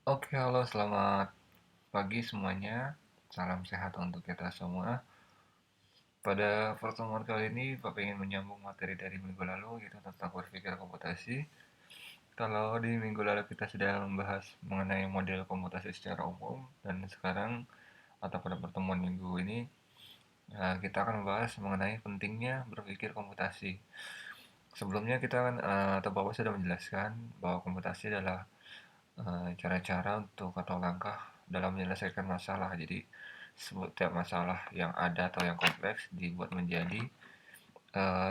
Oke, halo, selamat pagi semuanya. Salam sehat untuk kita semua. Pada pertemuan kali ini, Bapak ingin menyambung materi dari minggu lalu, yaitu tentang berpikir komputasi. Kalau di minggu lalu kita sudah membahas mengenai model komputasi secara umum, dan sekarang atau pada pertemuan minggu ini, kita akan membahas mengenai pentingnya berpikir komputasi. Sebelumnya kita kan, atau Bapak sudah menjelaskan bahwa komputasi adalah cara-cara untuk atau langkah dalam menyelesaikan masalah. Jadi setiap masalah yang ada atau yang kompleks dibuat menjadi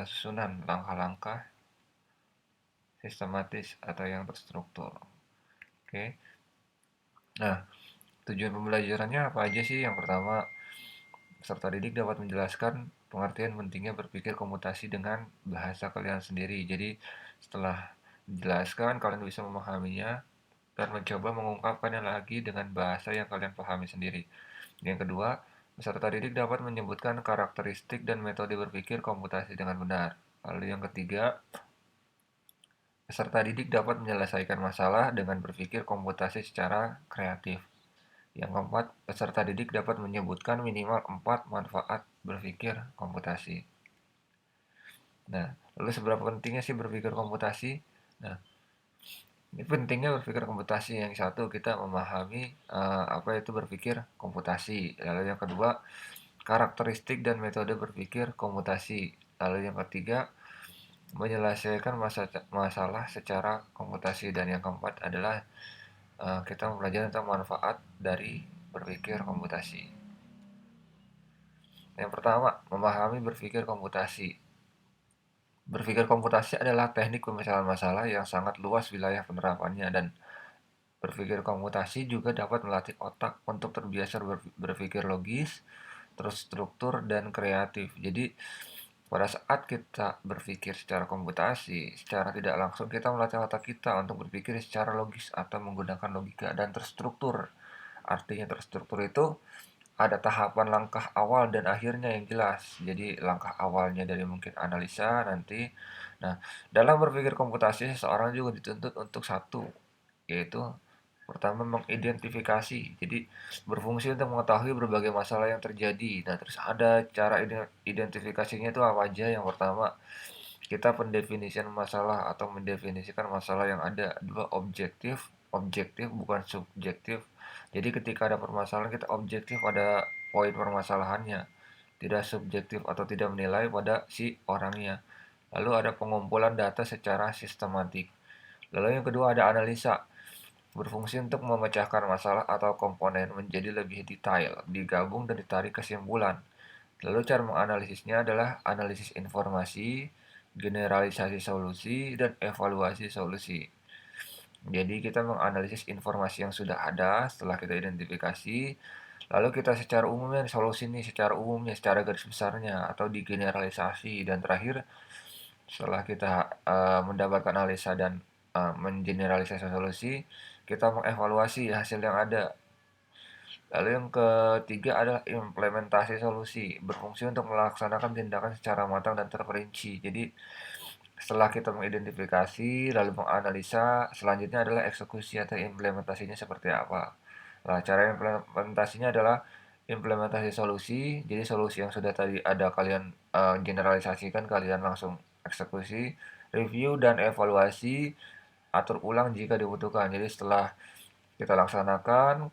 susunan langkah-langkah sistematis atau yang terstruktur. Oke. Nah, tujuan pembelajarannya apa aja sih? Yang pertama, peserta didik dapat menjelaskan pengertian pentingnya berpikir komputasi dengan bahasa kalian sendiri. Jadi, setelah dijelaskan, kalian bisa memahaminya dan mencoba mengungkapkannya lagi dengan bahasa yang kalian pahami sendiri. Yang kedua, peserta didik dapat menyebutkan karakteristik dan metode berpikir komputasi dengan benar. Lalu yang ketiga, peserta didik dapat menyelesaikan masalah dengan berpikir komputasi secara kreatif. Yang keempat, peserta didik dapat menyebutkan minimal 4 manfaat berpikir komputasi. Nah, lalu seberapa pentingnya sih berpikir komputasi? Nah, ini pentingnya berpikir komputasi. Yang satu, kita memahami apa itu berpikir komputasi. Lalu yang kedua, karakteristik dan metode berpikir komputasi. Lalu yang ketiga, menyelesaikan masalah secara komputasi. Dan yang keempat adalah kita mempelajari tentang manfaat dari berpikir komputasi. Yang pertama, memahami berpikir komputasi. Berpikir komputasi adalah teknik pemecahan masalah yang sangat luas wilayah penerapannya, dan berpikir komputasi juga dapat melatih otak untuk terbiasa berpikir logis, terstruktur, dan kreatif. Jadi, pada saat kita berpikir secara komputasi, secara tidak langsung kita melatih otak kita untuk berpikir secara logis atau menggunakan logika dan terstruktur. Artinya terstruktur itu ada tahapan langkah awal dan akhirnya yang jelas. Jadi langkah awalnya dari mungkin analisa nanti. Nah, dalam berpikir komputasi seseorang juga dituntut untuk satu, yaitu pertama mengidentifikasi. Jadi berfungsi untuk mengetahui berbagai masalah yang terjadi. Nah, terus ada cara identifikasinya itu apa aja? Yang pertama, kita pendefinisian masalah atau mendefinisikan masalah yang ada. Dua, objektif. Objektif bukan subjektif. Jadi ketika ada permasalahan kita objektif pada poin permasalahannya, tidak subjektif atau tidak menilai pada si orangnya. Lalu ada pengumpulan data secara sistematik. Lalu yang kedua ada analisa, berfungsi untuk memecahkan masalah atau komponen menjadi lebih detail, digabung dan ditarik kesimpulan. Lalu cara menganalisisnya adalah analisis informasi, generalisasi solusi, dan evaluasi solusi. Jadi kita menganalisis informasi yang sudah ada setelah kita identifikasi, lalu kita secara umumnya solusi ini secara umumnya, secara garis besarnya atau digeneralisasi, dan terakhir setelah kita mendapatkan analisa dan mengeneralisasi solusi, kita mengevaluasi hasil yang ada. Lalu yang ketiga adalah implementasi solusi, berfungsi untuk melaksanakan tindakan secara matang dan terperinci. Jadi setelah kita mengidentifikasi, lalu menganalisa, selanjutnya adalah eksekusi atau implementasinya seperti apa. Nah, cara implementasinya adalah implementasi solusi. Jadi solusi yang sudah tadi ada kalian generalisasikan, kalian langsung eksekusi, review dan evaluasi, atur ulang jika dibutuhkan. Jadi setelah kita laksanakan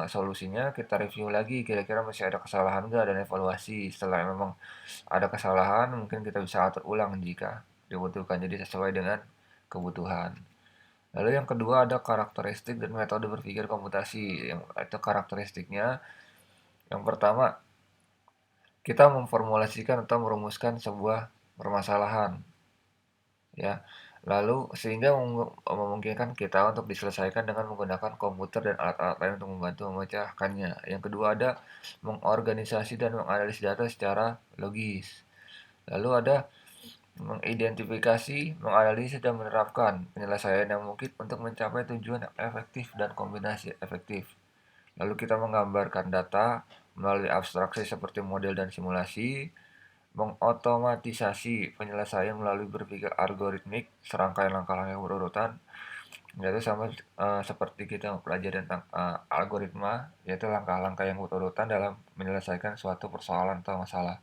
solusinya, kita review lagi kira-kira masih ada kesalahan nggak, dan evaluasi. Setelah memang ada kesalahan, mungkin kita bisa atur ulang jika dibutuhkan. Jadi sesuai dengan kebutuhan. Lalu yang kedua ada karakteristik dan metode berpikir komputasi. Yang itu karakteristiknya, yang pertama, kita memformulasikan atau merumuskan sebuah permasalahan, ya. Lalu sehingga memungkinkan kita untuk diselesaikan dengan menggunakan komputer dan alat-alat lain untuk membantu memecahkannya. Yang kedua ada mengorganisasi dan menganalisis data secara logis. Lalu ada mengidentifikasi, menganalisis dan menerapkan penyelesaian yang mungkin untuk mencapai tujuan yang efektif dan kombinasi efektif. Lalu kita menggambarkan data melalui abstraksi seperti model dan simulasi, mengotomatisasi penyelesaian melalui berpikir algoritmik, serangkaian langkah-langkah yang berurutan, Yaitu sama seperti kita mempelajari tentang algoritma, yaitu langkah-langkah yang urut-urutan dalam menyelesaikan suatu persoalan atau masalah.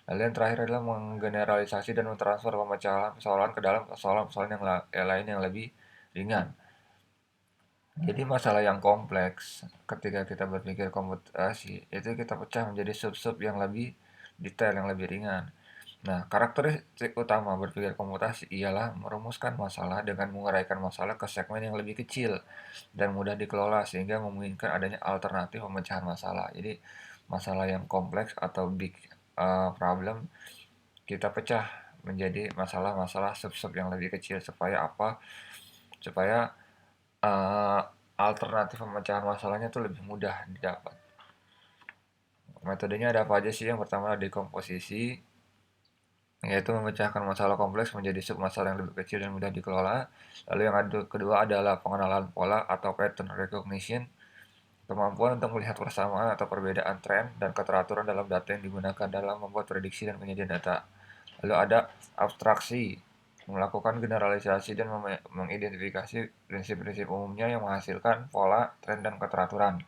Lalu yang terakhir adalah menggeneralisasi dan mentransfer pemecahan persoalan ke dalam persoalan-persoalan yang lain yang lebih ringan. Jadi masalah yang kompleks ketika kita berpikir komputasi itu kita pecah menjadi sub-sub yang lebih detail, yang lebih ringan. Nah, karakteristik utama berpikir komputasi ialah merumuskan masalah dengan menguraikan masalah ke segmen yang lebih kecil dan mudah dikelola sehingga memungkinkan adanya alternatif pemecahan masalah. Jadi, masalah yang kompleks atau big problem kita pecah menjadi masalah-masalah sub-sub yang lebih kecil supaya apa? Supaya eh, alternatif pemecahan masalahnya itu lebih mudah didapat. Metodenya ada apa aja sih? Yang pertama dekomposisi, yaitu memecahkan masalah kompleks menjadi submasalah yang lebih kecil dan mudah dikelola. Lalu yang kedua adalah pengenalan pola atau pattern recognition, kemampuan untuk melihat persamaan atau perbedaan tren dan keteraturan dalam data yang digunakan dalam membuat prediksi dan penyajian data. Lalu ada abstraksi, melakukan generalisasi dan mengidentifikasi prinsip-prinsip umumnya yang menghasilkan pola, tren, dan keteraturan.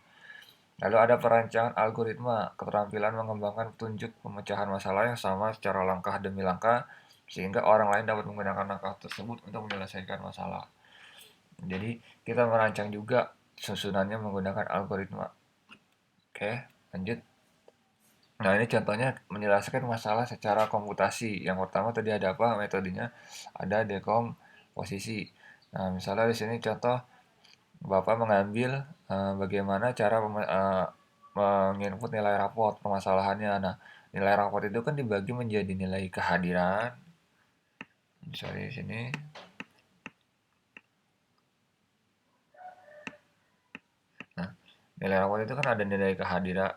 Lalu ada perancangan algoritma, keterampilan mengembangkan petunjuk pemecahan masalah yang sama secara langkah demi langkah, sehingga orang lain dapat menggunakan langkah tersebut untuk menyelesaikan masalah. Jadi, kita merancang juga susunannya menggunakan algoritma. Oke, lanjut. Nah, ini contohnya menjelaskan masalah secara komputasi. Yang pertama tadi ada apa? Metodenya ada dekomposisi. Nah, misalnya di sini contoh Bapak mengambil bagaimana cara menginput nilai raport permasalahannya. Nah, nilai raport itu kan dibagi menjadi nilai kehadiran. Misalnya di sini. Nah, nilai raport itu kan ada nilai kehadiran,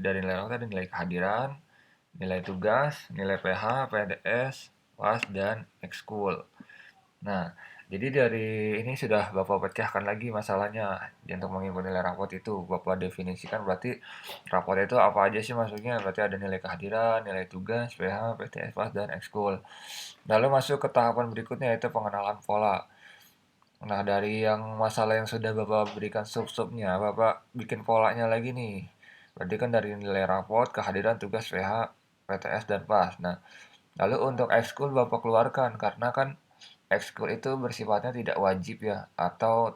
dari nilai raport ada nilai kehadiran, nilai tugas, nilai PH, PDS, PAS, dan ekskul. Nah, jadi dari ini sudah Bapak pecahkan lagi masalahnya untuk menginput nilai raport itu. Bapak definisikan berarti raport itu apa aja sih maksudnya? Berarti ada nilai kehadiran, nilai tugas, PH, PTS, PAS, dan ekskul. Lalu masuk ke tahapan berikutnya yaitu pengenalan pola. Nah, dari yang masalah yang sudah Bapak berikan sub-subnya, Bapak bikin polanya lagi nih. Berarti kan dari nilai raport, kehadiran, tugas, PH, PTS, dan PAS. Nah, lalu untuk ekskul Bapak keluarkan karena kan ekskul itu bersifatnya tidak wajib ya atau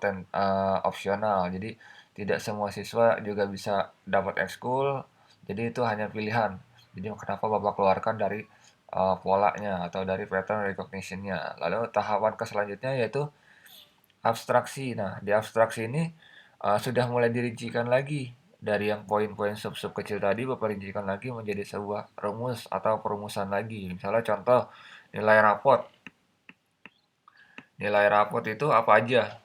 opsional. Jadi tidak semua siswa juga bisa dapat ekskul. Jadi itu hanya pilihan. Jadi kenapa Bapak keluarkan dari polanya atau dari pattern recognition-nya. Lalu tahapan ke selanjutnya yaitu abstraksi. Nah, di abstraksi ini sudah mulai dirincikan lagi dari yang poin-poin sub-sub kecil tadi Bapak rincikan lagi menjadi sebuah rumus atau perumusan lagi. Misalnya contoh nilai raport. Nilai raport itu apa aja?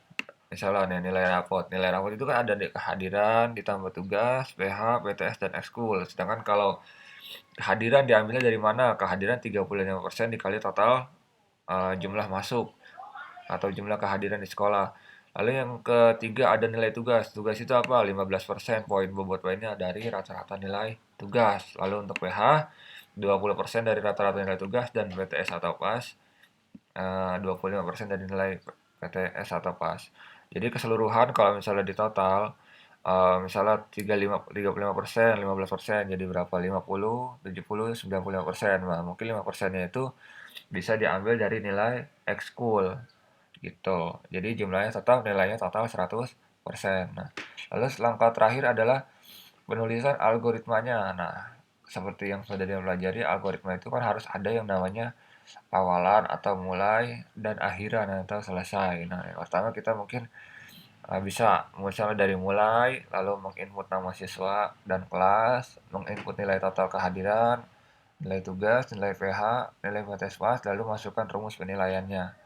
Misalnya nih nilai raport. Nilai raport itu kan ada kehadiran ditambah tugas, PH, PTS, dan ekskul. Sedangkan kalau kehadiran diambilnya dari mana? Kehadiran 35% dikali total jumlah masuk atau jumlah kehadiran di sekolah. Lalu yang ketiga ada nilai tugas. Tugas itu apa? 15% poin bobot poinnya dari rata-rata nilai tugas. Lalu untuk PH 20% dari rata-rata nilai tugas dan PTS atau PAS 25% dari nilai PTS atau PAS. Jadi keseluruhan kalau misalnya di total misalnya 35%, 15% jadi berapa? 50, 70, 95%. Nah, mungkin 5%-nya itu bisa diambil dari nilai ekskul gitu. Jadi jumlahnya total nilainya total 100%. Nah, lalu langkah terakhir adalah penulisan algoritmanya. Nah, seperti yang sudah dipelajari, algoritma itu kan harus ada yang namanya awalan atau mulai dan akhiran atau selesai. Nah, yang pertama kita mungkin bisa misalnya dari mulai, lalu menginput nama siswa dan kelas, menginput nilai total kehadiran, nilai tugas, nilai PH, nilai batas pas, lalu masukkan rumus penilaiannya.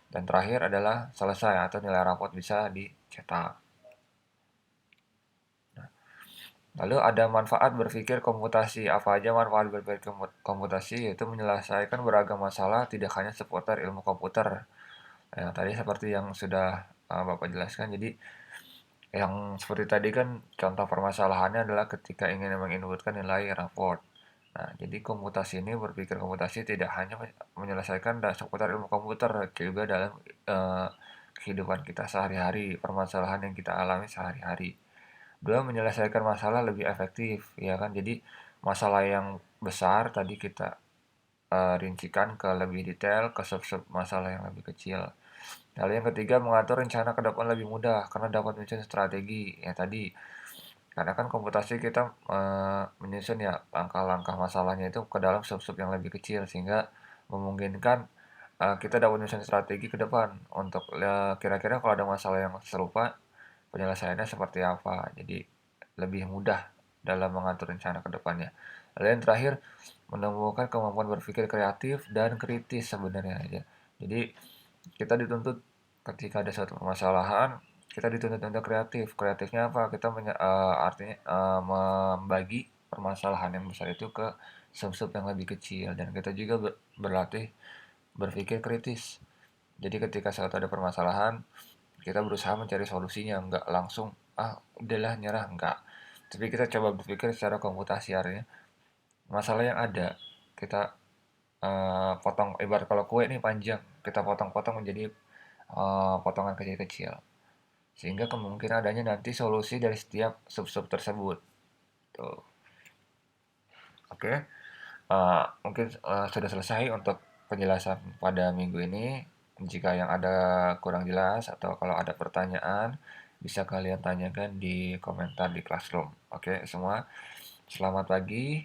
Dan terakhir adalah selesai atau nilai raport bisa dicetak. Lalu ada manfaat berpikir komputasi. Apa aja manfaat berpikir komputasi? Yaitu menyelesaikan beragam masalah tidak hanya seputar ilmu komputer. Nah, tadi seperti yang sudah Bapak jelaskan. Jadi yang seperti tadi kan contoh permasalahannya adalah ketika ingin menginputkan nilai raport. Nah, jadi komputasi ini berpikir komputasi tidak hanya menyelesaikan seputar ilmu komputer, juga dalam eh, kehidupan kita sehari-hari, permasalahan yang kita alami sehari-hari. Dua, menyelesaikan masalah lebih efektif, ya kan? Jadi masalah yang besar tadi kita rincikan ke lebih detail, ke sub-sub masalah yang lebih kecil. Lalu yang ketiga, mengatur rencana ke depan lebih mudah karena dapat menyusun strategi. Ya tadi, karena kan komputasi kita menyusun ya langkah-langkah masalahnya itu ke dalam sub-sub yang lebih kecil sehingga memungkinkan kita dapat menyusun strategi ke depan untuk kira-kira kalau ada masalah yang serupa penyelesaiannya seperti apa. Jadi lebih mudah dalam mengatur rencana ke depannya. Lalu yang terakhir, menemukan kemampuan berpikir kreatif dan kritis sebenarnya aja. Jadi kita dituntut ketika ada suatu permasalahan, kita dituntut untuk kreatif. Kreatifnya apa? Kita artinya membagi permasalahan yang besar itu ke sub-sub yang lebih kecil dan kita juga berlatih berpikir kritis. Jadi ketika saat ada permasalahan, kita berusaha mencari solusinya, nggak langsung udahlah nyerah, enggak. Tapi kita coba berpikir secara komputasi, artinya masalah yang ada kita potong, ibarat kalau kue ini panjang, kita potong-potong menjadi potongan kecil-kecil sehingga kemungkinan adanya nanti solusi dari setiap sub-sub tersebut tuh. Oke. Mungkin sudah selesai untuk penjelasan pada minggu ini. Jika yang ada kurang jelas atau kalau ada pertanyaan bisa kalian tanyakan di komentar di Classroom. Oke semua, selamat pagi.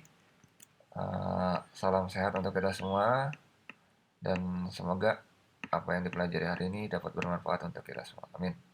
Salam sehat untuk kita semua dan semoga apa yang dipelajari hari ini dapat bermanfaat untuk kita semua. Amin.